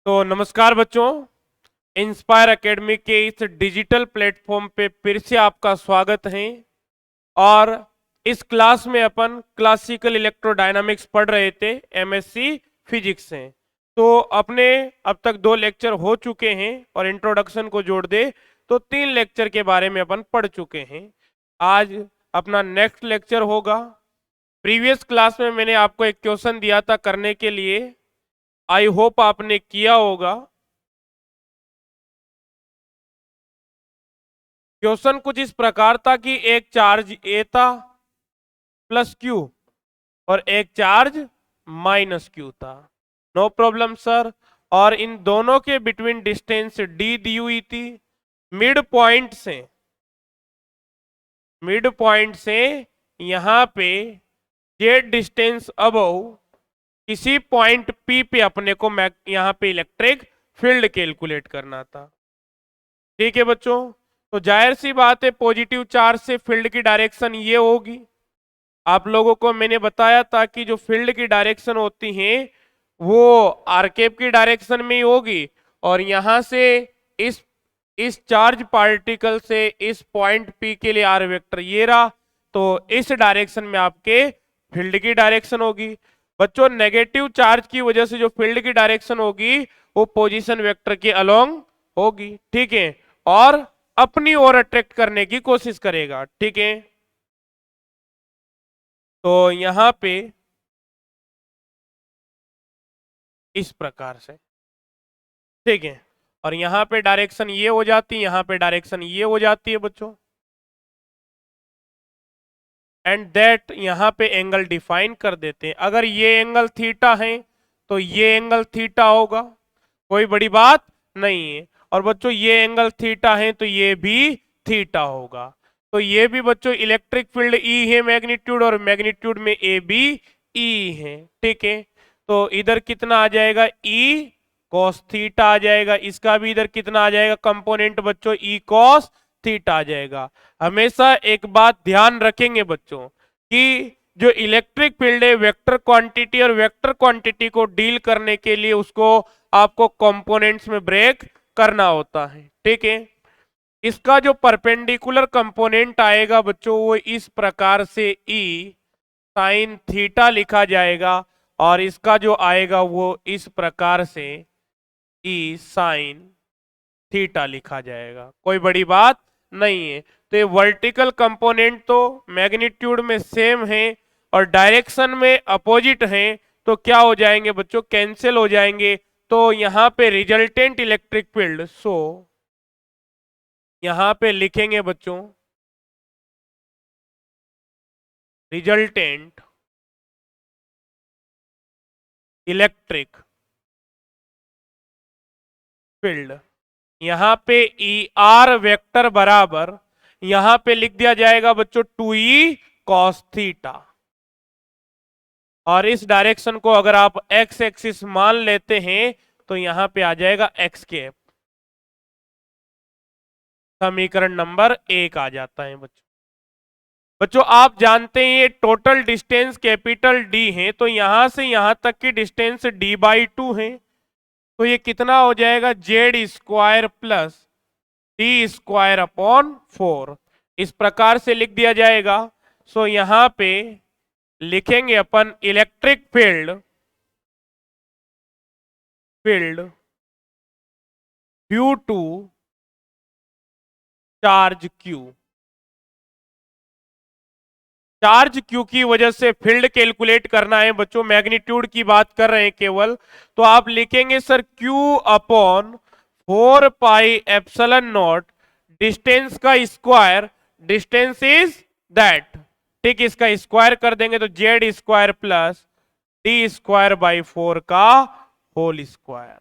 तो नमस्कार बच्चों, इंस्पायर एकेडमी के इस डिजिटल प्लेटफॉर्म पे फिर से आपका स्वागत है। और इस क्लास में अपन क्लासिकल इलेक्ट्रोडायनामिक्स पढ़ रहे थे, एमएससी फिजिक्स से। तो अपने अब तक 2 लेक्चर हो चुके हैं और इंट्रोडक्शन को जोड़ दे तो 3 लेक्चर के बारे में अपन पढ़ चुके हैं। आज अपना नेक्स्ट लेक्चर होगा। प्रीवियस क्लास में मैंने आपको एक क्वेश्चन दिया था करने के लिए, आई होप आपने किया होगा। क्वेश्चन कुछ इस प्रकार था कि एक चार्ज ए था प्लस क्यू और एक चार्ज माइनस क्यू था। No problem sir. और इन दोनों के बिटवीन डिस्टेंस डी दी हुई थी। मिड पॉइंट से यहां पे जेड डिस्टेंस अबव किसी पॉइंट पी पे अपने को यहां पे इलेक्ट्रिक फील्ड कैलकुलेट करना था। ठीक है बच्चों, तो जाहिर सी बात है पॉजिटिव चार्ज से फील्ड की डायरेक्शन ये होगी। आप लोगों को मैंने बताया था कि जो फील्ड की डायरेक्शन होती है वो आर कैप की डायरेक्शन में ही होगी। और यहां से इस चार्ज पार्टिकल से इस पॉइंट पी के लिए आर वेक्टर ये रहा, तो इस डायरेक्शन में आपके फील्ड की डायरेक्शन होगी। बच्चों, नेगेटिव चार्ज की वजह से जो फील्ड की डायरेक्शन होगी वो पोजीशन वेक्टर के अलोंग होगी। ठीक है, और अपनी ओर अट्रैक्ट करने की कोशिश करेगा। ठीक है, तो यहां पे इस प्रकार से, ठीक है, और यहां पे डायरेक्शन ये हो जाती है, यहां पे डायरेक्शन ये हो जाती है बच्चों। एंड दैट यहां पे एंगल डिफाइन कर देते हैं। अगर ये एंगल थीटा है तो ये एंगल थीटा होगा, कोई बड़ी बात नहीं है। और बच्चों ये एंगल थीटा है तो ये भी थीटा होगा। तो ये भी बच्चों इलेक्ट्रिक फील्ड ई है मैग्नीट्यूड, और मैग्नीट्यूड में ए बी ई है। ठीक है, तो इधर कितना आ जाएगा, ई कॉस थीटा आ जाएगा। इसका भी इधर कितना आ जाएगा कंपोनेंट बच्चों, ई कॉस थीटा आ जाएगा। हमेशा एक बात ध्यान रखेंगे बच्चों कि जो इलेक्ट्रिक फील्ड है वेक्टर क्वांटिटी, और वेक्टर क्वांटिटी को डील करने के लिए उसको आपको कंपोनेंट्स में ब्रेक करना होता है। ठीक है, इसका जो परपेंडिकुलर कंपोनेंट आएगा बच्चों वो इस प्रकार से ई साइन थीटा लिखा जाएगा, और इसका जो आएगा वो इस प्रकार से ई साइन थीटा लिखा जाएगा। कोई बड़ी बात नहीं है। तो ये वर्टिकल कंपोनेंट तो मैग्नीट्यूड में सेम है और डायरेक्शन में अपोजिट है, तो क्या हो जाएंगे बच्चों, कैंसिल हो जाएंगे। तो यहां पे रिजल्टेंट इलेक्ट्रिक फील्ड, सो यहां पे लिखेंगे बच्चों रिजल्टेंट इलेक्ट्रिक फील्ड। यहां पे ई आर वेक्टर बराबर यहां पे लिख दिया जाएगा बच्चों 2e कॉस थीटा। और इस डायरेक्शन को अगर आप एक्स एक्सिस मान लेते हैं तो यहां पे आ जाएगा एक्स कैप। समीकरण नंबर 1 आ जाता है बच्चों। बच्चों आप जानते हैं ये टोटल डिस्टेंस कैपिटल डी है, तो यहां से यहां तक की डिस्टेंस d/2 है। तो ये कितना हो जाएगा, Z square plus D square upon 4, इस प्रकार से लिख दिया जाएगा। सो यहां पे लिखेंगे अपन electric field due to charge Q. Charge Q की वजह से फील्ड कैलकुलेट करना है बच्चों, मैग्नीट्यूड की बात कर रहे हैं केवल। तो आप लिखेंगे sir Q upon 4 pi epsilon not, distance का स्क्वायर, डिस्टेंस इज दैट। ठीक, इसका स्क्वायर कर देंगे तो Z square plus D square by 4 का होल स्क्वायर।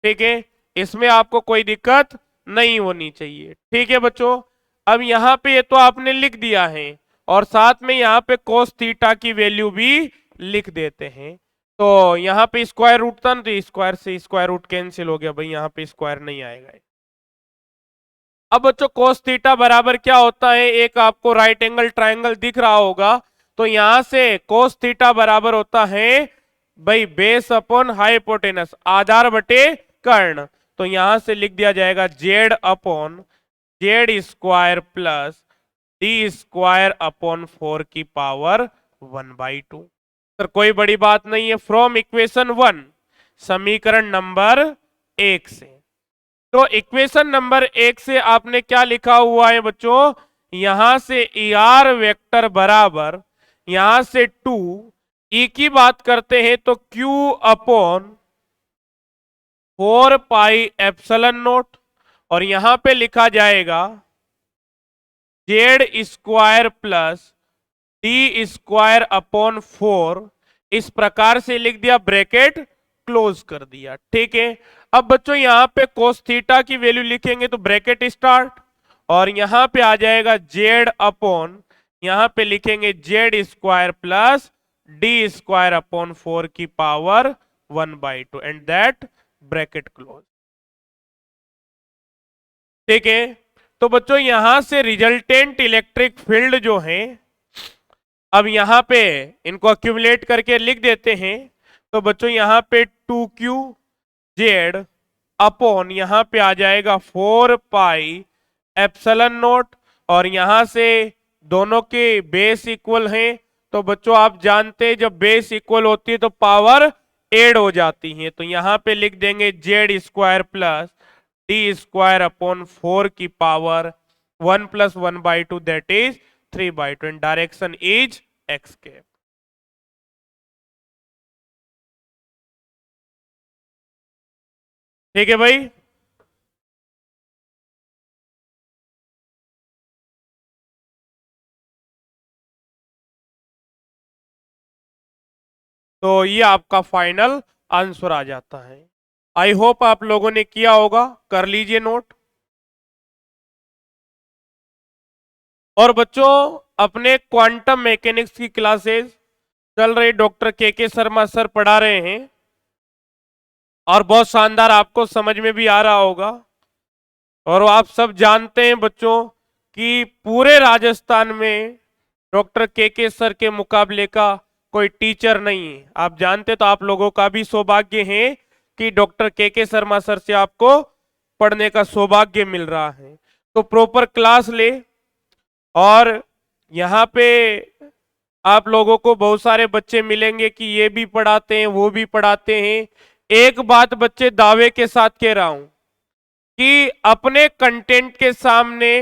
ठीक है, इसमें आपको कोई दिक्कत नहीं होनी चाहिए। ठीक है बच्चों, अब यहां पे ये तो आपने लिख दिया है, और साथ में यहां पे कोस थीटा की वैल्यू भी लिख देते हैं। तो यहां पे स्क्वायर रूट था ना, तो स्क्वायर से स्क्वायर रूट कैंसिल हो गया भाई, यहां पे स्क्वायर नहीं आएगा। अब बच्चों कोस थीटा बराबर क्या होता है, एक आपको राइट एंगल ट्राइंगल दिख रहा होगा, तो यहां से कोस थीटा बराबर होता है भाई बेस अपॉन हाइपोटेनस, आधार बटे कर्ण, तो यहां से लिख दिया जाएगा Z upon Z square plus D square upon 4 की पावर 1/2। सर कोई बड़ी बात नहीं है। फ्रॉम इक्वेशन 1, समीकरण नंबर 1 से, तो इक्वेशन नंबर 1 से आपने क्या लिखा हुआ है बच्चों, यहां से ई आर वेक्टर बराबर, यहां से 2 ई की बात करते हैं तो Q upon 4 pi epsilon note, और यहां पे लिखा जाएगा Z square plus D square upon 4, इस प्रकार से लिख दिया, ब्रैकेट क्लोज कर दिया। ठीक है, अब बच्चों यहां पे कोस थीटा की वैल्यू लिखेंगे तो ब्रैकेट स्टार्ट, और यहां पे आ जाएगा जेड अपॉन, यहां पे लिखेंगे Z square plus D square upon 4 की power 1/2 and that bracket close. ठीक है, तो बच्चों यहां से रिजल्टेंट इलेक्ट्रिक फील्ड जो है, अब यहां पे इनको अक्यूमुलेट करके लिख देते हैं, तो बच्चों यहां पे 2Q जेड अपॉन यहां पे आ जाएगा 4 पाई एप्सिलॉन नोट, और यहां से दोनों के बेस इक्वल हैं, तो बच्चों आप जानते हैं जब बेस इक्वल होती है तो पावर एड हो जाती है, तो यहां पे लिख देंगे Z square plus D square upon 4 की power 1 + 1/2 that is 3/2 and direction is x के। ठीक है भाई, तो ये आपका फाइनल आंसर आ जाता है। आई होप आप लोगों ने किया होगा, कर लीजिए नोट। और बच्चों अपने क्वांटम मैकेनिक्स की क्लासेस चल रही, डॉक्टर के शर्मा सर पढ़ा रहे हैं, और बहुत शानदार, आपको समझ में भी आ रहा होगा। और आप सब जानते हैं बच्चों कि पूरे राजस्थान में डॉक्टर के सर के मुकाबले का कोई टीचर नहीं है। आप जानते तो आप लोगों का भी सौभाग्य है कि डॉक्टर के शर्मा सर से आपको पढ़ने का सौभाग्य मिल रहा है। तो प्रॉपर क्लास ले, और यहाँ पे आप लोगों को बहुत सारे बच्चे मिलेंगे कि ये भी पढ़ाते हैं वो भी पढ़ाते हैं। एक बात बच्चे दावे के साथ कह रहा हूं कि अपने कंटेंट के सामने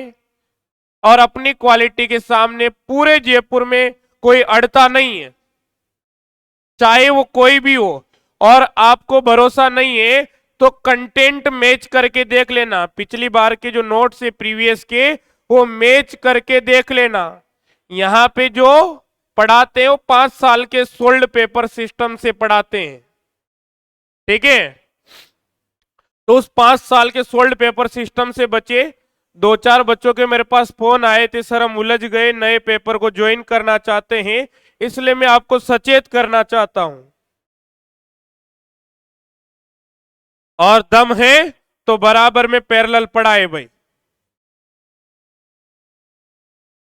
और अपनी क्वालिटी के सामने पूरे जयपुर में कोई अड़ता नहीं है, चाहे वो कोई भी हो। और आपको भरोसा नहीं है तो कंटेंट मैच करके देख लेना, पिछली बार के जो नोट्स है प्रीवियस के, वो मैच करके देख लेना। यहां पे जो पढ़ाते हैं वो 5 साल के सोल्ड पेपर सिस्टम से पढ़ाते हैं। ठीक है, तो उस 5 साल के सोल्ड पेपर सिस्टम से बचे। 2-4 बच्चों के मेरे पास फोन आए थे, सर हम उलझ गए, नए पेपर को ज्वाइन करना चाहते हैं, इसलिए मैं आपको सचेत करना चाहता हूं। और दम है तो बराबर में पैरेलल पढ़ाए भाई।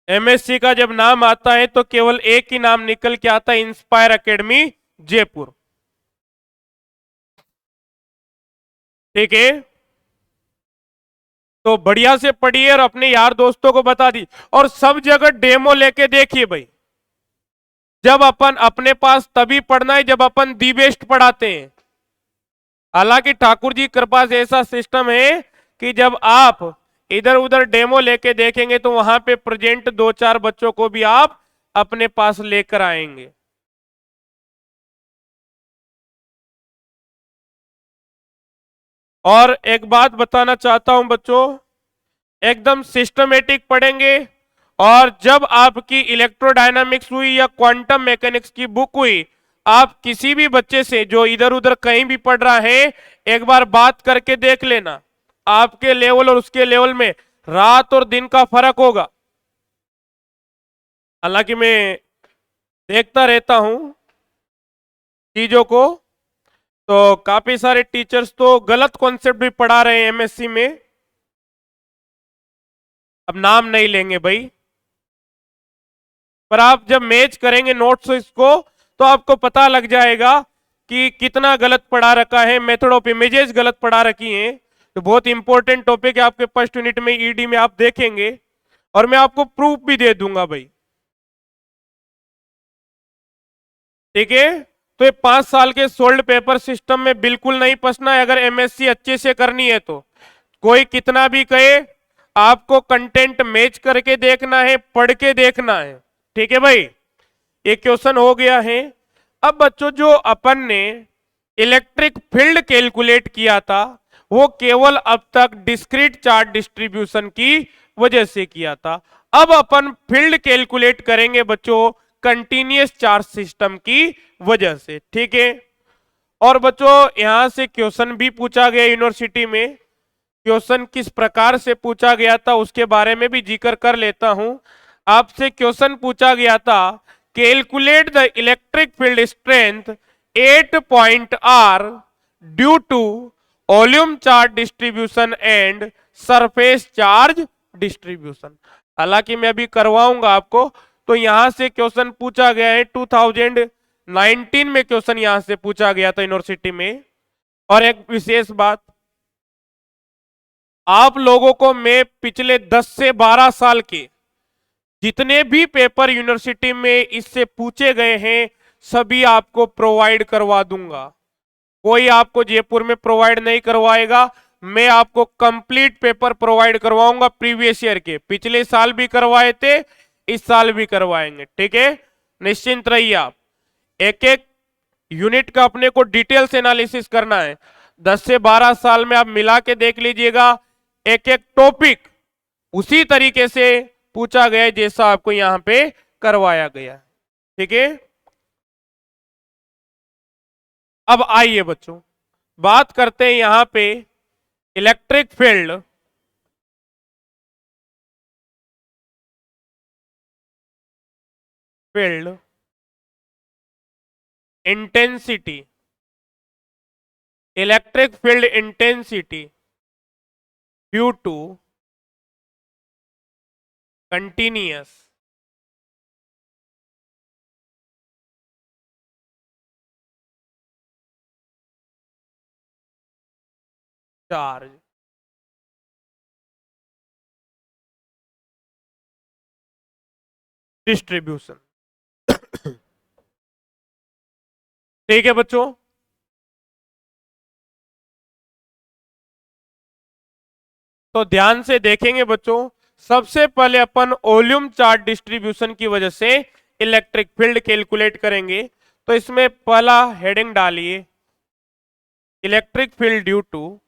एमएससी का जब नाम आता है तो केवल एक ही नाम निकल के आता है, इंस्पायर एकेडमी जयपुर। ठीक है, तो बढ़िया से पढ़िए और अपने यार दोस्तों को बता दी, और सब जगह डेमो लेके देखिए भाई। जब अपन अपने पास तभी पढ़ना है जब अपन दी बेस्ट पढ़ाते हैं। हालांकि ठाकुर जी कृपा से ऐसा सिस्टम है कि जब आप इधर उधर डेमो लेके देखेंगे तो वहां पे प्रेजेंट 2-4 बच्चों को भी आप अपने पास लेकर आएंगे। और एक बात बताना चाहता हूं बच्चों, एकदम सिस्टमेटिक पढ़ेंगे, और जब आपकी इलेक्ट्रोडायनामिक्स हुई या क्वांटम मैकेनिक्स की बुक हुई, आप किसी भी बच्चे से जो इधर उधर कहीं भी पढ़ रहा है एक बार बात करके देख लेना। आपके लेवल और उसके लेवल में रात और दिन का फर्क होगा। हालांकि मैं देखता रहता हूं चीजों को, तो काफी सारे टीचर्स तो गलत कॉन्सेप्ट भी पढ़ा रहे हैं एमएससी में। अब नाम नहीं लेंगे भाई, पर आप जब मैच करेंगे नोट्स इसको तो आपको पता लग जाएगा कि कितना गलत पढ़ा रखा है, मेथड ऑफ इमेजेस गलत पढ़ा रखी है। तो बहुत इंपॉर्टेंट टॉपिक है आपके फर्स्ट यूनिट में ईडी में, आप देखेंगे और मैं आपको प्रूफ भी दे दूंगा भाई। ठीक है, तो ये 5 साल के सोल्ड पेपर सिस्टम में बिल्कुल नहीं फंसना है अगर एमएससी अच्छे से करनी है तो। कोई कितना भी कहे, आपको कंटेंट मैच करके देखना है, पढ़ के देखना है। ठीक है भाई, ये क्वेश्चन हो गया है। अब बच्चों जो अपन ने इलेक्ट्रिक फील्ड कैलकुलेट किया था वो केवल अब तक डिस्क्रीट चार्ज डिस्ट्रीब्यूशन की वजह से किया था। अब अपन फील्ड कैलकुलेट करेंगे बच्चों कंटिन्यूअस चार्ज सिस्टम की वजह से। ठीक है, और बच्चों यहां से क्वेश्चन भी पूछा गया यूनिवर्सिटी में। क्वेश्चन किस प्रकार से पूछा गया था उसके बारे में भी जिक्र कर लेता हूं। आपसे क्वेश्चन पूछा गया था, calculate the electric field strength 8 point R due to volume charge distribution and surface charge distribution. हालांकि मैं अभी करवाऊंगा आपको। तो यहां से क्वेश्चन पूछा गया है, 2019 में क्वेश्चन यहां से पूछा गया था यूनिवर्सिटी में। और एक विशेष बात, आप लोगों को मैं पिछले 10 से 12 साल के जितने भी पेपर यूनिवर्सिटी में इससे पूछे गए हैं सभी आपको प्रोवाइड करवा दूंगा। कोई आपको जयपुर में प्रोवाइड नहीं करवाएगा, मैं आपको कंप्लीट पेपर प्रोवाइड करवाऊंगा प्रीवियस ईयर के। पिछले साल भी करवाए थे, इस साल भी करवाएंगे। ठीक है, निश्चिंत रहिए आप। एक एक यूनिट का अपने को डिटेल्स एनालिसिस करना है। 10 से 12 साल में आप मिला के देख लीजिएगा, एक एक टॉपिक उसी तरीके से पूछा गया जैसा आपको यहां पे करवाया गया। ठीक है, अब आइए बच्चों बात करते हैं यहां पे electric field intensity, electric field intensity due to continuous charge distribution. ठीक है बच्चों, तो ध्यान से देखेंगे बच्चों। सबसे पहले अपन वॉल्यूम चार्ज डिस्ट्रीब्यूशन की वजह से इलेक्ट्रिक फील्ड कैलकुलेट करेंगे। तो इसमें पहला हेडिंग डालिए, electric field due to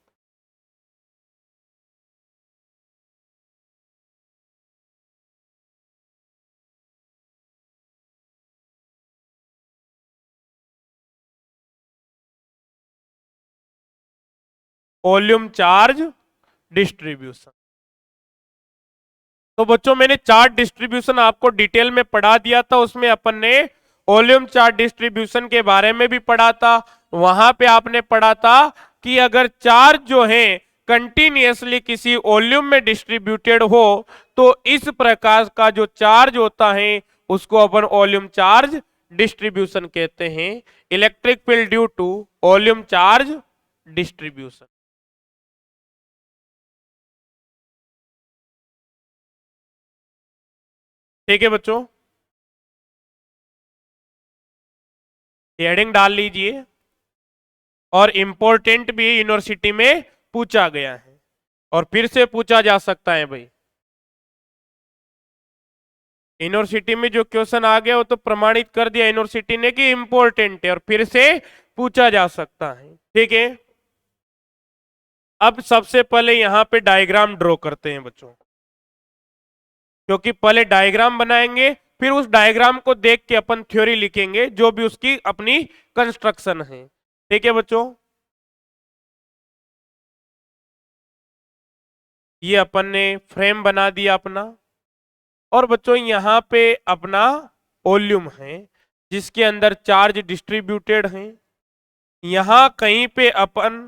volume charge distribution. तो बच्चों मैंने चार्ज डिस्ट्रीब्यूशन आपको डिटेल में पढ़ा दिया था, उसमें अपन ने वॉल्यूम चार्ज डिस्ट्रीब्यूशन के बारे में भी पढ़ा था। वहां पे आपने पढ़ा था कि अगर चार्ज जो है कंटिन्यूअसली किसी वॉल्यूम में डिस्ट्रीब्यूटेड हो तो इस प्रकार का जो चार्ज होता है उसको अपन वॉल्यूम चार्ज डिस्ट्रीब्यूशन कहते हैं। Electric field due to volume charge distribution. ठीक है बच्चों, हेडिंग डाल लीजिए। और इंपॉर्टेंट भी यूनिवर्सिटी में पूछा गया है और फिर से पूछा जा सकता है भाई। यूनिवर्सिटी में जो क्वेश्चन आ गया वो तो प्रमाणित कर दिया यूनिवर्सिटी ने कि इंपॉर्टेंट है और फिर से पूछा जा सकता है। ठीक है, अब सबसे पहले यहां पे डायग्राम ड्रॉ करते हैं बच्चों, क्योंकि पहले डायग्राम बनाएंगे फिर उस डायग्राम को देख के अपन थ्योरी लिखेंगे जो भी उसकी अपनी कंस्ट्रक्शन है। ठीक है बच्चों, ये अपन ने फ्रेम बना दिया अपना। और बच्चों यहां पे अपना वॉल्यूम है जिसके अंदर चार्ज डिस्ट्रीब्यूटेड है। यहां कहीं पे अपन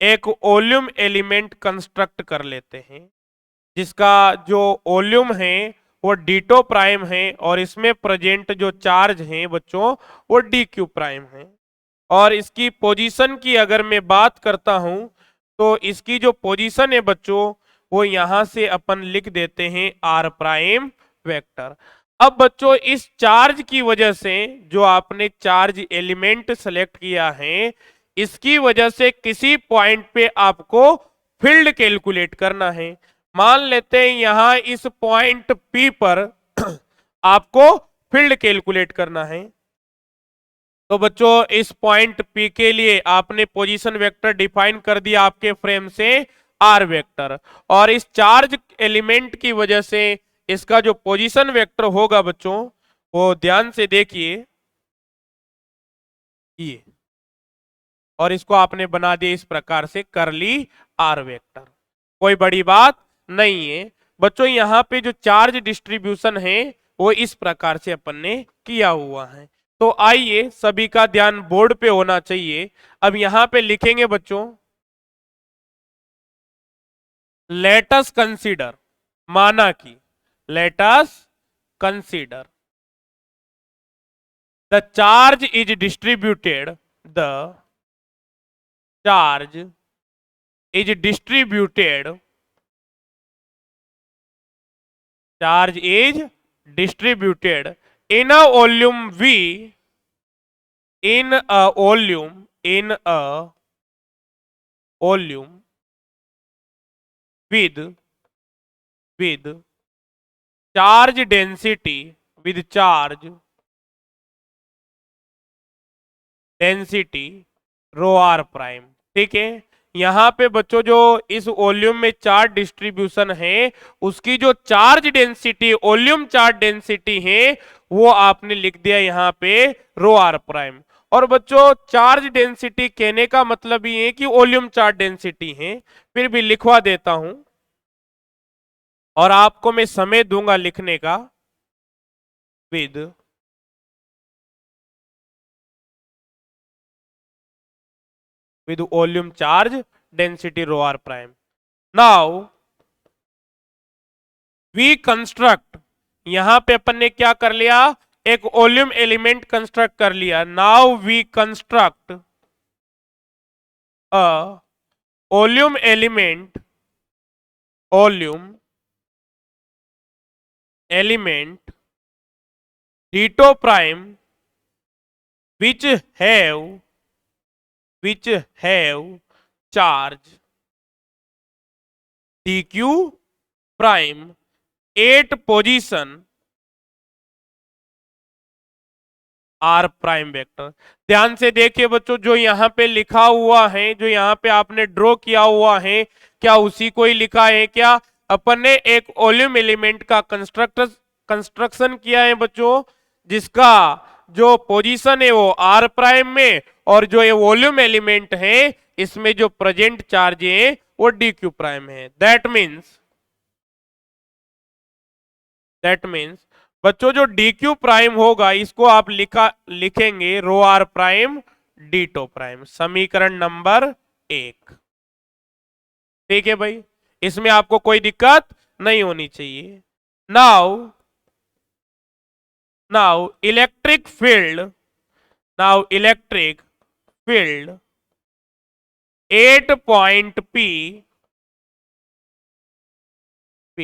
एक वॉल्यूम एलिमेंट कंस्ट्रक्ट कर लेते हैं जिसका जो वॉल्यूम है वो d2 प्राइम है और इसमें प्रेजेंट जो चार्ज है बच्चों वो dq प्राइम है। और इसकी पोजीशन की अगर मैं बात करता हूं तो इसकी जो पोजीशन है बच्चों वो यहां से अपन लिख देते हैं आर प्राइम वेक्टर। अब बच्चों इस चार्ज की वजह से जो आपने चार्ज एलिमेंट सेलेक्ट किया है इसकी वजह से किसी पॉइंट पे आपको फील्ड कैलकुलेट करना है। मान लेते हैं यहां इस पॉइंट पी पर आपको फील्ड कैलकुलेट करना है। तो बच्चों इस पॉइंट पी के लिए आपने पोजीशन वेक्टर डिफाइन कर दिया आपके फ्रेम से आर वेक्टर, और इस चार्ज एलिमेंट की वजह से इसका जो पोजीशन वेक्टर होगा बच्चों वो ध्यान से देखिए ये, और इसको आपने बना दिया इस प्रकार से करली आर वेक्टर। कोई बड़ी बात नहीं है बच्चों, यहां पे जो चार्ज डिस्ट्रीब्यूशन है वो इस प्रकार से अपन ने किया हुआ है। तो आइए सभी का ध्यान बोर्ड पे होना चाहिए। अब यहां पे लिखेंगे बच्चों लेट अस कंसीडर, माना कि let us consider the charge is distributed, the charge is distributed, charge is distributed in a volume V, in a volume, in a volume with charge density, with charge density rho r prime। ठीक है, यहां पे बच्चों जो इस volume में charge distribution है उसकी जो charge density, volume charge density है वो आपने लिख दिया यहां पे रो आर प्राइम। और बच्चों चार्ज डेंसिटी कहने का मतलब ये है कि वॉल्यूम चार्ज डेंसिटी है, फिर भी लिखवा देता हूं और आपको मैं समय दूंगा लिखने का। with volume charge density rho r prime। Now we construct, यहां पे अपन ने क्या कर लिया, एक वॉल्यूम एलिमेंट कंस्ट्रक्ट कर लिया। Now we construct a volume element, volume element dito prime which have charge dq prime at position R prime vector. ध्यान से देखिए बच्चों, जो यहां पे लिखा हुआ है, जो यहां पे आपने ड्रॉ किया हुआ है, क्या उसी को ही लिखा है क्या? अपन ने एक वॉल्यूम एलिमेंट का कंस्ट्रक्शन किया है बच्चों, जिसका जो पोजीशन है वो आर प्राइम में, और जो ये वॉल्यूम एलिमेंट है इसमें जो प्रेजेंट चार्ज है वो डी क्यू प्राइम है। दैट मीन्स बच्चों जो डी क्यू प्राइम होगा इसको आप लिखेंगे रो आर प्राइम डीटो प्राइम, समीकरण नंबर 1। ठीक है भाई, इसमें आपको कोई दिक्कत नहीं होनी चाहिए। Now electric field, at point P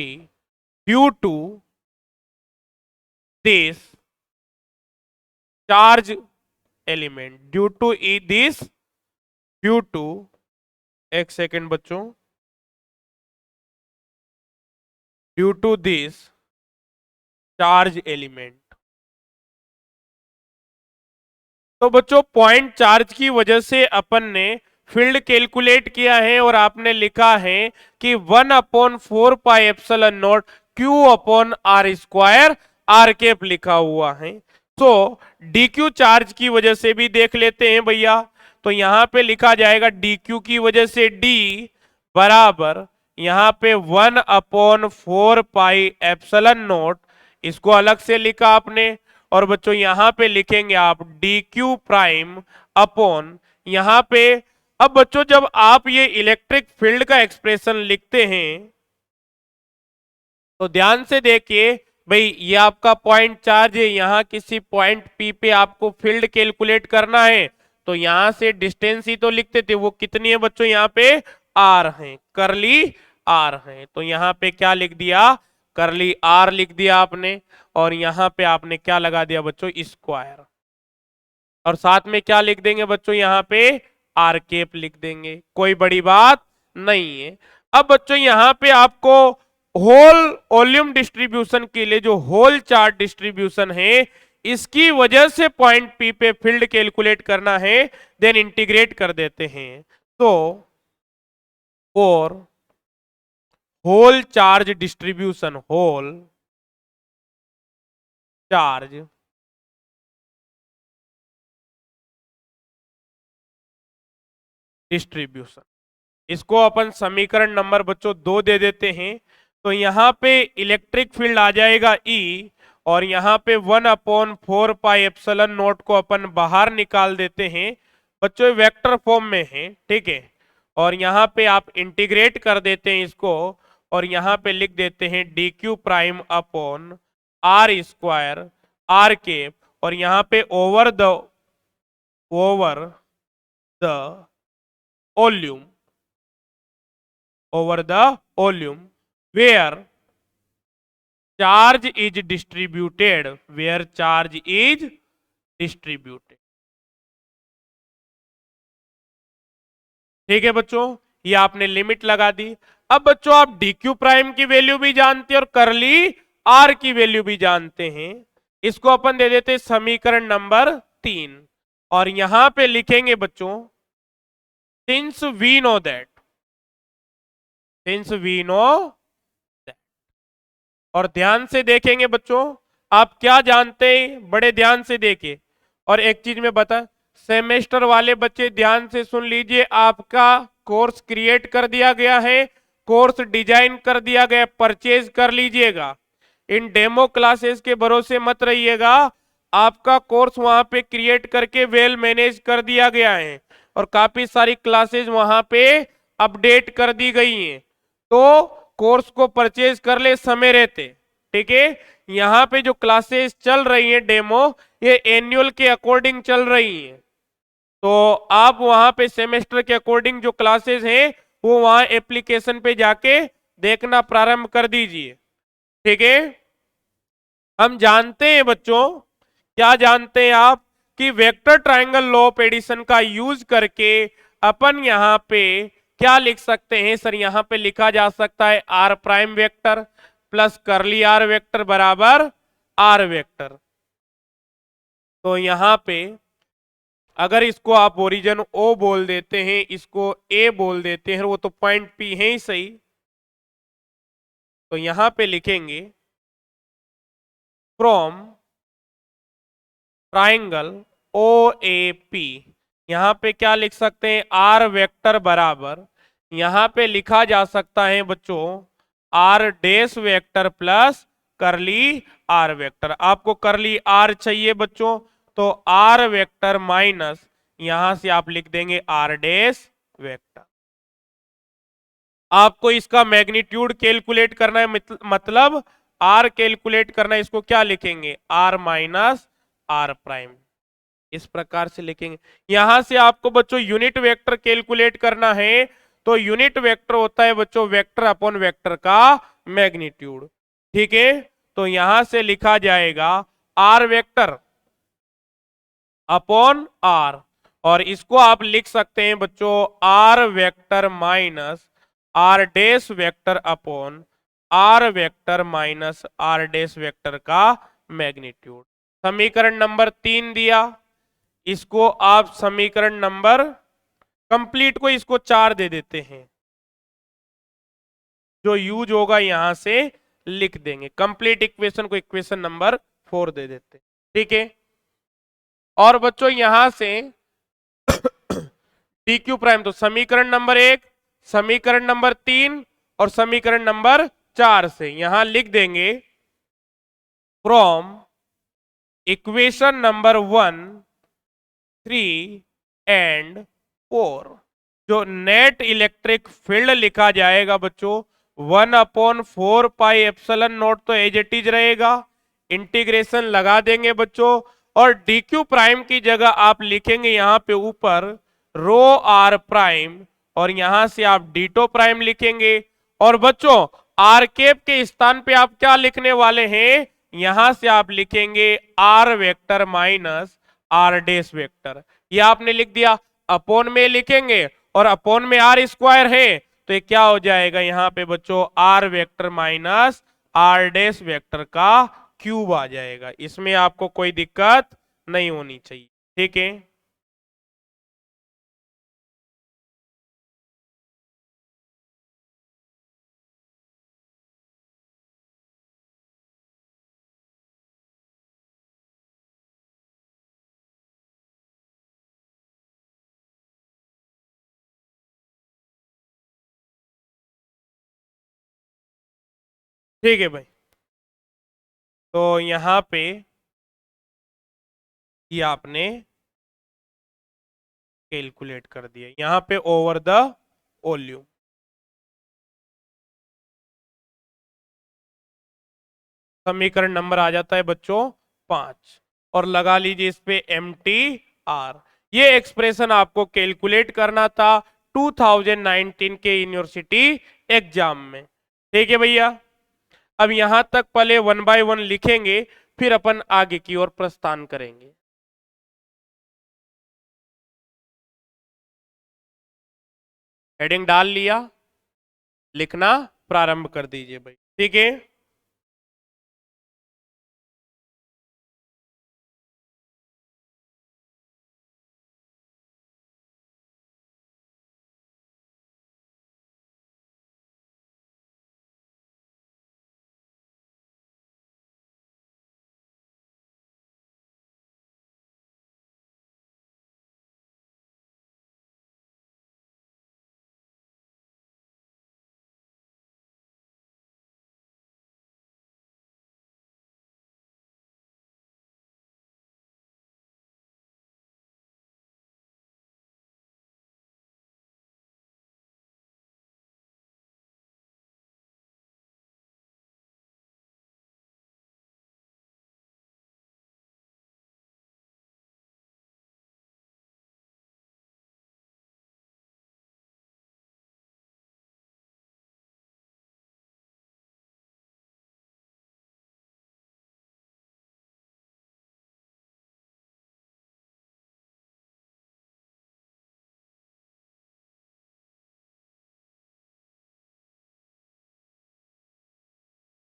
due to this charge element, due to एक सेकेंड बच्चों, due to this charge element. तो बच्चों पॉइंट चार्ज की वजह से अपन ने फील्ड कैलकुलेट किया है और आपने लिखा है कि 1/4πε0 Q/r², आर कैप लिखा हुआ है। तो डी क्यू चार्ज की वजह से भी देख लेते हैं भैया, तो यहां पे लिखा जाएगा डी क्यू की वजह से डी बराबर यहां पे 1/4πε0, इसको अलग से लिखा आपने, और बच्चों यहां पे लिखेंगे आप डी क्यू प्राइम अपॉन यहां पे। अब बच्चों जब आप ये इलेक्ट्रिक फील्ड का एक्सप्रेशन लिखते हैं तो ध्यान से देखिए भाई, ये आपका पॉइंट चार्ज है, यहां किसी पॉइंट पी पे आपको फील्ड कैलकुलेट करना है, तो यहां से डिस्टेंस ही तो लिखते थे, वो कितनी है बच्चों, यहाँ पे आर है, करली आर है। तो यहाँ पे क्या लिख दिया, करली आर लिख दिया आपने, और यहां पे आपने क्या लगा दिया बच्चों, स्क्वायर, और साथ में क्या लिख देंगे बच्चों, यहाँ पे आर केप लिख देंगे, कोई बड़ी बात नहीं है। अब बच्चों यहाँ पे आपको होल वॉल्यूम डिस्ट्रीब्यूशन के लिए जो होल चार्ज डिस्ट्रीब्यूशन है, इसकी वजह से पॉइंट पी पे फील्ड कैलकुलेट करना है, देन इंटीग्रेट कर देते हैं। तो और whole charge distribution, whole charge distribution, इसको अपन समीकरण नंबर बच्चों 2 दे देते हैं। तो यहां पे इलेक्ट्रिक फील्ड आ जाएगा E, और यहां पे 1/4πε0 को अपन बाहर निकाल देते हैं बच्चों, वेक्टर फॉर्म में है, ठीक है। और यहां पे आप इंटीग्रेट कर देते हैं इसको, और यहां पे लिख देते हैं dq prime upon R square R cap, और यहां पे over the volume, over the volume where charge is distributed, where charge is distributed। ठीक है बच्चों, ये आपने लिमिट लगा दी। अब बच्चों आप dq प्राइम की वैल्यू भी जानते हैं और करली r की वैल्यू भी जानते हैं, इसको अपन दे देते समीकरण नंबर 3, और यहां पे लिखेंगे बच्चों since we know that, since we know, और ध्यान से देखेंगे बच्चों, आप क्या जानते हैं बड़े ध्यान से देखिए। और एक चीज में बता, सेमेस्टर वाले बच्चे ध्यान से सुन लीजिए, आपका कोर्स क्रिएट कर दिया गया है, कोर्स डिजाइन कर दिया गया, परचेज कर लीजिएगा। इन डेमो क्लासेस के भरोसे मत रहिएगा, आपका कोर्स वहां पे क्रिएट करके वेल मैनेज कर दिया गया है, और काफी सारी क्लासेस वहां पे अपडेट कर दी गई हैं। तो कोर्स को परचेज कर ले समय रहते, ठीक है। यहाँ पे जो क्लासेस चल रही हैं डेमो, ये एनुअल के अकॉर्डिंग चल रही हैं, तो आप वहां पे सेमेस्टर के अकॉर्डिंग जो क्लासेस हैं वो वहां एप्लीकेशन पे जाके देखना प्रारंभ कर दीजिए, ठीक है। हम जानते हैं बच्चों, क्या जानते हैं आप, कि vector triangle law of addition का यूज करके अपन यहां पे क्या लिख सकते हैं सर, यहां पे लिखा जा सकता है R prime vector plus curly R vector बराबर आर वेक्टर। तो यहां पे अगर इसको आप ओरिजिन ओ बोल देते हैं, इसको ए बोल देते हैं, वो तो पॉइंट पी है ही सही। तो यहां पे लिखेंगे from triangle O A P, यहां पे क्या लिख सकते हैं, आर वेक्टर बराबर, यहां पे लिखा जा सकता है बच्चों R dash vector plus curly R vector. आपको करली आर चाहिए बच्चों, तो आर वेक्टर माइनस यहां से आप लिख देंगे आर डैश वेक्टर। आपको इसका मैग्नीट्यूड कैलकुलेट करना है, मतलब आर कैलकुलेट करना है, इसको क्या लिखेंगे, आर माइनस आर प्राइम, इस प्रकार से लिखेंगे। यहां से आपको बच्चों यूनिट वेक्टर कैलकुलेट करना है, तो यूनिट वेक्टर होता है बच्चों वेक्टर अपॉन वेक्टर का मैग्नीट्यूड, ठीक है। तो यहां से लिखा जाएगा आर वेक्टर अपॉन आर, और इसको आप लिख सकते हैं बच्चों R vector minus R dash vector upon R vector minus R dash vector का मैग्नीट्यूड। समीकरण नंबर 3 दिया, इसको आप समीकरण नंबर कंप्लीट को इसको 4 दे देते हैं, जो यूज होगा यहां से लिख देंगे, कंप्लीट इक्वेशन को इक्वेशन नंबर 4 दे देते, ठीक है। और बच्चों यहां से dq प्राइम, तो समीकरण नंबर 1, समीकरण नंबर 3 और समीकरण नंबर 4 से यहां लिख देंगे फ्रॉम इक्वेशन नंबर 1, 3 एंड 4, जो नेट इलेक्ट्रिक फील्ड लिखा जाएगा बच्चों 1/4πε0, तो एज इट इज रहेगा, इंटीग्रेशन लगा देंगे बच्चों, और डी क्यू प्राइम की जगह आप लिखेंगे यहां पे ऊपर रो आर प्राइम, और यहां से आप डीटो प्राइम लिखेंगे। और बच्चों आर कैप के स्थान पे आप क्या लिखने वाले हैं, यहां से आप लिखेंगे R vector minus R dash vector. ये आपने लिख दिया। अपोन में लिखेंगे और अपोन में आर स्क्वायर है, तो ये क्या हो जाएगा यहां पे बच्चों, R vector minus R dash vector का क्यूब आ जाएगा। इसमें आपको कोई दिक्कत नहीं होनी चाहिए, ठीक है। ठीक है भाई, तो यहां पे ये आपने कैलकुलेट कर दिया, यहां पे ओवर द वॉल्यूम। समीकरण नंबर आ जाता है बच्चों 5, और लगा लीजिए इस पे एम टी आर। ये एक्सप्रेशन आपको कैलकुलेट करना था 2019 के यूनिवर्सिटी एग्जाम में, ठीक है भैया। अब यहां तक पहले वन बाय वन लिखेंगे, फिर अपन आगे की ओर प्रस्थान करेंगे। हेडिंग डाल लिया, लिखना प्रारंभ कर दीजिए भाई, ठीक है।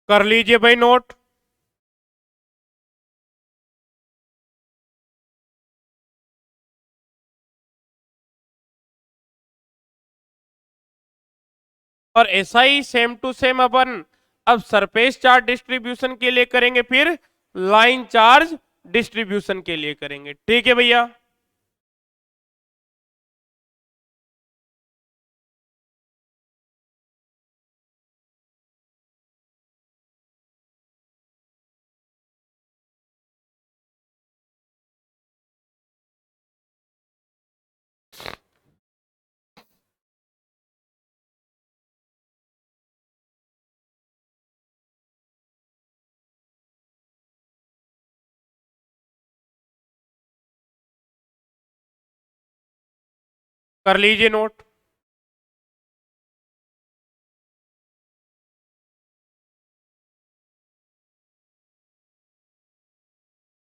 कर लीजिए भाई नोट। और ऐसा ही सेम टू सेम अपन अब सरफेस चार्ज डिस्ट्रीब्यूशन के लिए करेंगे, फिर लाइन चार्ज डिस्ट्रीब्यूशन के लिए करेंगे, ठीक है भैया। कर लीजिए नोट।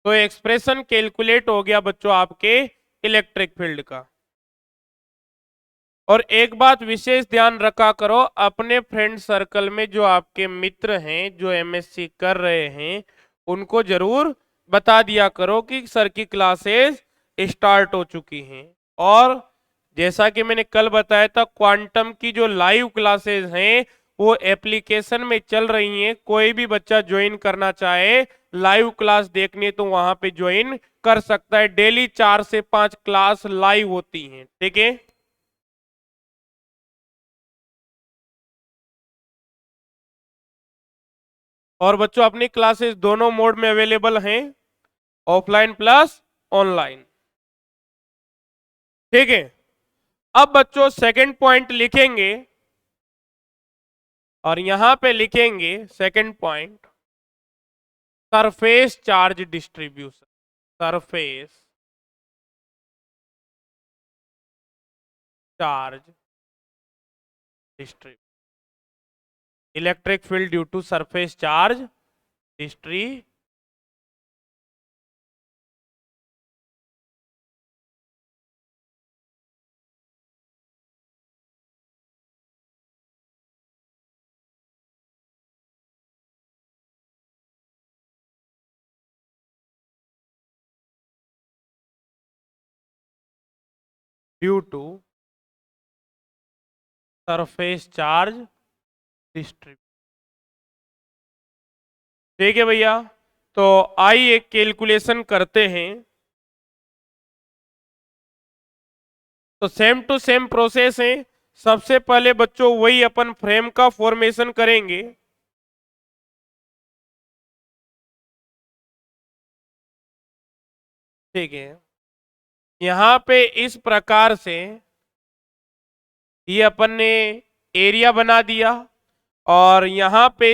तो एक्सप्रेशन कैलकुलेट हो गया बच्चों आपके इलेक्ट्रिक फील्ड का। और एक बात विशेष ध्यान रखा करो, अपने फ्रेंड सर्कल में जो आपके मित्र हैं जो एमएससी कर रहे हैं, उनको जरूर बता दिया करो कि सर की क्लासेस स्टार्ट हो चुकी हैं। और जैसा कि मैंने कल बताया था, क्वांटम की जो लाइव क्लासेस हैं वो एप्लीकेशन में चल रही हैं। कोई भी बच्चा ज्वाइन करना चाहे, लाइव क्लास देखनी है तो वहां पे ज्वाइन कर सकता है। डेली 4 से 5 क्लास लाइव होती हैं, ठीक है। और बच्चों अपनी क्लासेस दोनों मोड में अवेलेबल हैं, ऑफलाइन प्लस ऑनलाइन, ठीक है। अब बच्चों सेकंड पॉइंट लिखेंगे, और यहां पे लिखेंगे second point surface charge distribution. Surface charge distribution, electric field due to surface charge distribution. Due to surface charge distribution. ठीक है भैया, तो आइए कैलकुलेशन करते हैं। तो सेम टू सेम प्रोसेस है। सबसे पहले बच्चों वही अपन फ्रेम का फॉर्मेशन करेंगे। ठीक है, यहां पे इस प्रकार से ये अपन ने एरिया बना दिया और यहां पे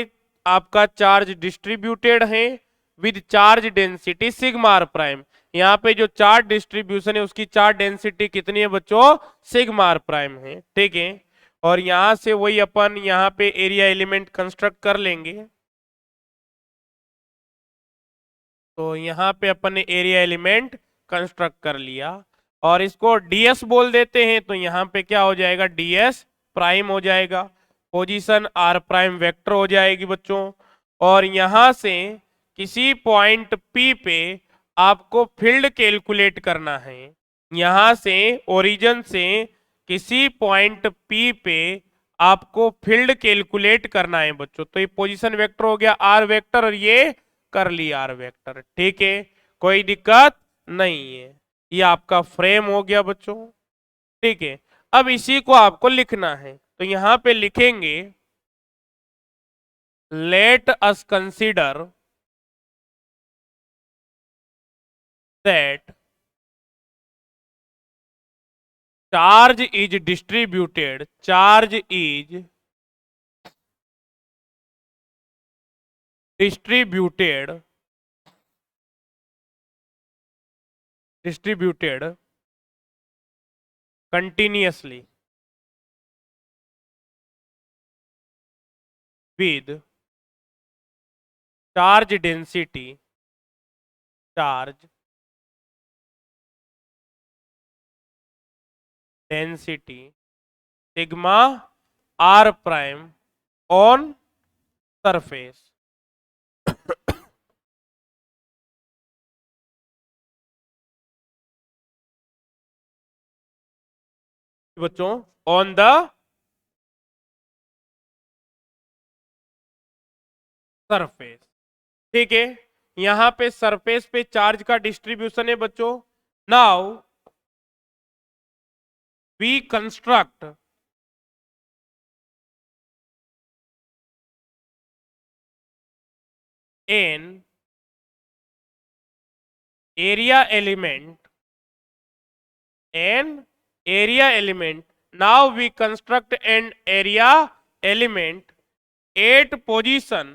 आपका चार्ज डिस्ट्रीब्यूटेड है with charge density sigma R prime. यहाँ पे जो चार्ज डिस्ट्रीब्यूशन है उसकी चार्ज डेंसिटी कितनी है बच्चों, सिग्मा आर प्राइम है। ठीक है, और यहां से वही अपन यहाँ पे एरिया एलिमेंट कंस्ट्रक्ट कर लेंगे। तो यहाँ पे अपन ने एरिया एलिमेंट कंस्ट्रक्ट कर लिया और इसको ds बोल देते हैं। तो यहाँ पे क्या हो जाएगा, ds प्राइम हो जाएगा, पोजीशन r प्राइम वेक्टर हो जाएगी बच्चों। और यहां से किसी पॉइंट p पे आपको फील्ड कैलकुलेट करना है। यहां से ओरिजिन से किसी पॉइंट p पे आपको फील्ड कैलकुलेट करना है बच्चों। तो ये पोजीशन वेक्टर हो गया r वेक्टर और ये कर लिया r वेक्टर। ठीक है, कोई दिक्कत नहीं है। ये आपका फ्रेम हो गया बच्चों। ठीक है, अब इसी को आपको लिखना है। तो यहां पे लिखेंगे let us consider that charge is distributed, charge is distributed continuously with charge density sigma r prime on surface। बच्चों ऑन द सरफेस। ठीक है, यहां पे सरफेस पे चार्ज का डिस्ट्रीब्यूशन है बच्चों। Now we construct an area element now we construct an area element at position।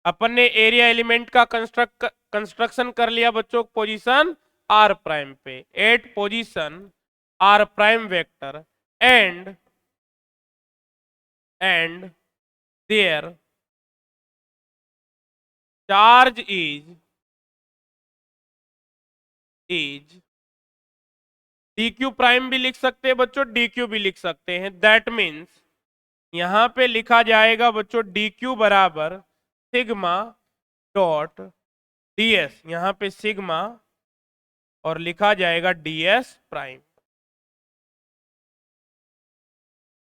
अपन ने एरिया एलिमेंट का कंस्ट्रक्शन कर लिया बच्चों पोजीशन r प्राइम पे, at position r prime vector and there charge is dq prime भी लिख सकते हैं बच्चों, dq भी लिख सकते हैं। दैट मीन्स यहां पे लिखा जाएगा बच्चों dq बराबर सिग्मा डॉट ds, यहां पे सिग्मा और लिखा जाएगा ds प्राइम।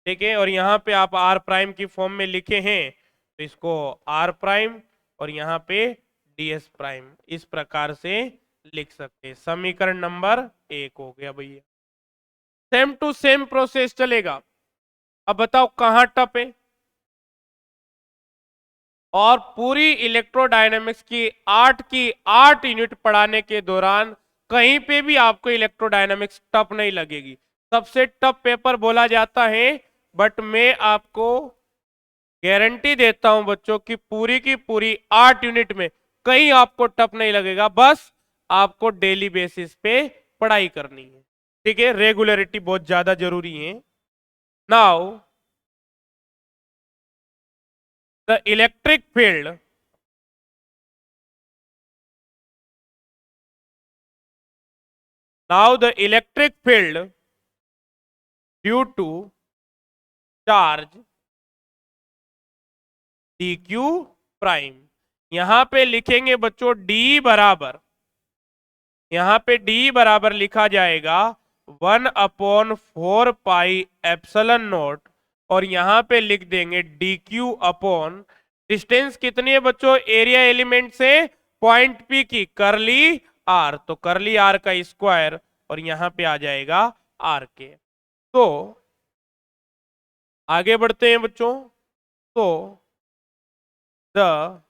ठीक है, और यहां पे आप r प्राइम की फॉर्म में लिखे हैं तो इसको r प्राइम और यहां पे ds प्राइम इस प्रकार से लिख सकते हैं। समीकरण नंबर 1 हो गया भैया। सेम टू सेम प्रोसेस चलेगा। अब बताओ कहां टप है, और पूरी इलेक्ट्रोडायनेमिक्स की 8 यूनिट पढ़ाने के दौरान कहीं पे भी आपको इलेक्ट्रोडायनेमिक्स टफ नहीं लगेगी। सबसे टफ पेपर बोला जाता है, बट मैं आपको गारंटी देता हूं बच्चों की पूरी 8 यूनिट में कहीं आपको टफ नहीं लगेगा, बस आपको डेली बेसिस पे पढ़ाई करनी है। ठीक है, रेगुलरिटी बहुत ज्यादा जरूरी है। Now the electric field now the electric field due to charge dq prime, यहां पे लिखेंगे बच्चों d बराबर, यहां पे d बराबर लिखा जाएगा 1/4 पाई एप्सिलॉन नॉट, और यहां पे लिख देंगे dq अपॉन डिस्टेंस कितनी है बच्चों एरिया एलिमेंट से पॉइंट पी की, करली आर, तो करली आर का स्क्वायर, और यहां पे आ जाएगा आर के। तो आगे बढ़ते हैं बच्चों। तो द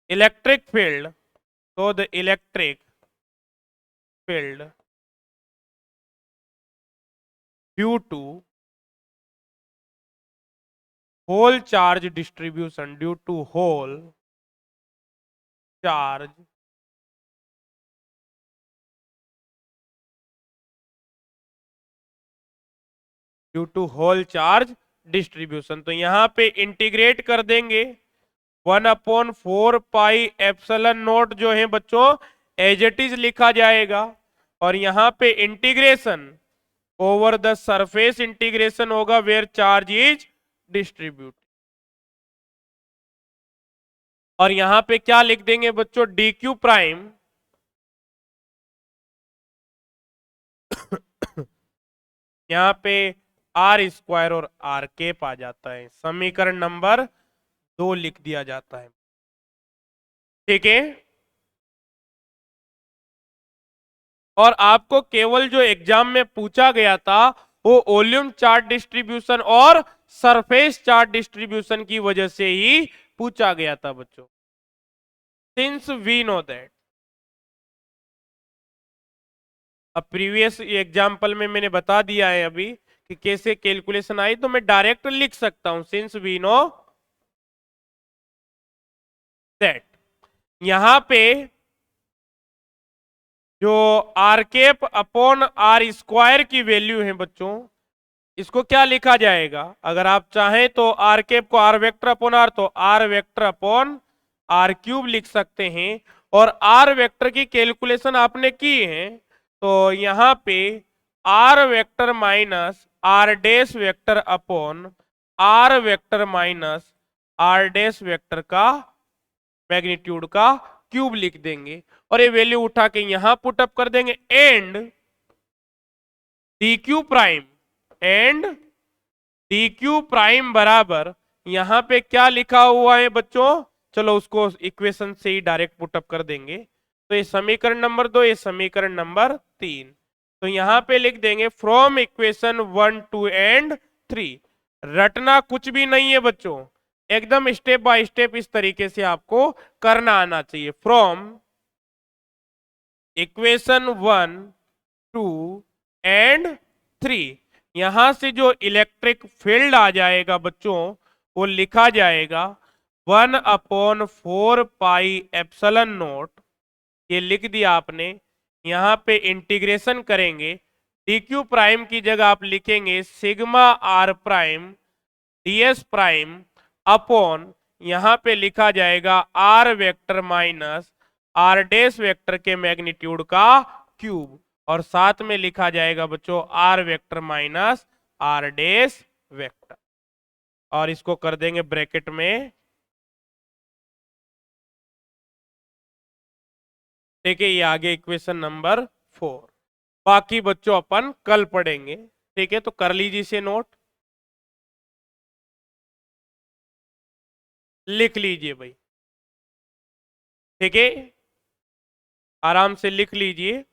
इलेक्ट्रिक फील्ड, तो the electric field due to whole charge distribution, due to whole charge due to whole charge distribution, तो यहां पे इंटीग्रेट कर देंगे 1/4 पाई एप्सिलॉन नॉट जो है बच्चों एज इट इज लिखा जाएगा, और यहां पे integration over the surface integration होगा वेयर चार्ज इज डिस्ट्रीब्यूट, और यहां पे क्या लिख देंगे बच्चों डी क्यू प्राइम यहां पे आर स्क्वायर और आर केप आ जाता है, समीकरण नंबर 2 लिख दिया जाता है। ठीक है, और आपको केवल जो एग्जाम में पूछा गया था वो वॉल्यूम चार्ट डिस्ट्रीब्यूशन और सरफेस चार्ट डिस्ट्रीब्यूशन की वजह से ही पूछा गया था बच्चों, सिंस वी नो दैट। अब प्रीवियस एग्जाम्पल में मैंने बता दिया है अभी कि कैसे कैलकुलेशन आई, तो मैं डायरेक्ट लिख सकता हूं सिंस वी नो दैट। यहां पे जो R cap upon R square की वैल्यू है बच्चों, इसको क्या लिखा जाएगा, अगर आप चाहें तो आर केप को आर वेक्टर अपॉन आर, तो R vector upon R cube लिख सकते हैं, और आर वेक्टर की कैलकुलेशन आपने की है, तो यहां पे R vector minus R dash vector upon R vector minus R dash vector का मैग्नीट्यूड का क्यूब लिख देंगे, और ये वैल्यू उठा के यहां पुटअप कर देंगे, and D Q prime, and D Q prime बराबर यहां पे क्या लिखा हुआ है बच्चों, चलो उसको इक्वेशन से ही डायरेक्ट पुटअप कर देंगे, तो ये समीकरण नंबर 2, ये समीकरण नंबर 3, तो यहां पे लिख देंगे फ्रॉम इक्वेशन 1 2 एंड 3। रटना कुछ भी नहीं है बच्चों, एकदम स्टेप बाय स्टेप इस तरीके से आपको करना आना चाहिए। फ्रॉम इक्वेशन 1 2 एंड 3, यहां से जो इलेक्ट्रिक फील्ड आ जाएगा बच्चों वो लिखा जाएगा 1/4 पाई एप्सिलॉन नॉट, ये लिख दिया आपने। यहां पे इंटीग्रेशन करेंगे, डी क्यू प्राइम की जगह आप लिखेंगे sigma R prime DS prime upon, यहां पे लिखा जाएगा R vector minus R dash vector के मैग्नीट्यूड का क्यूब, और साथ में लिखा जाएगा बच्चों R vector minus R dash vector, और इसको कर देंगे ब्रैकेट में। ठीक है, ये आगे इक्वेशन नंबर 4, बाकी बच्चों अपन कल पढ़ेंगे। ठीक है, तो कर लीजिए इसे नोट, लिख लीजिए भाई। ठीक है, आराम से लिख लीजिए।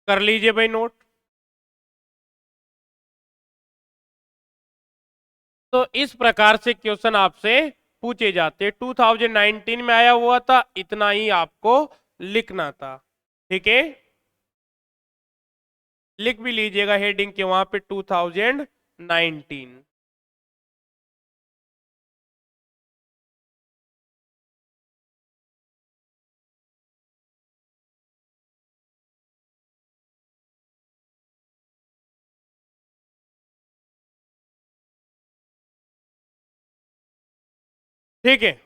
कर लीजिए भाई नोट। तो इस प्रकार से क्वेश्चन आपसे पूछे जाते। 2019 में आया हुआ था, इतना ही आपको लिखना था। ठीक है, लिख भी लीजिएगा हेडिंग के वहां पे 2019। ठीक है।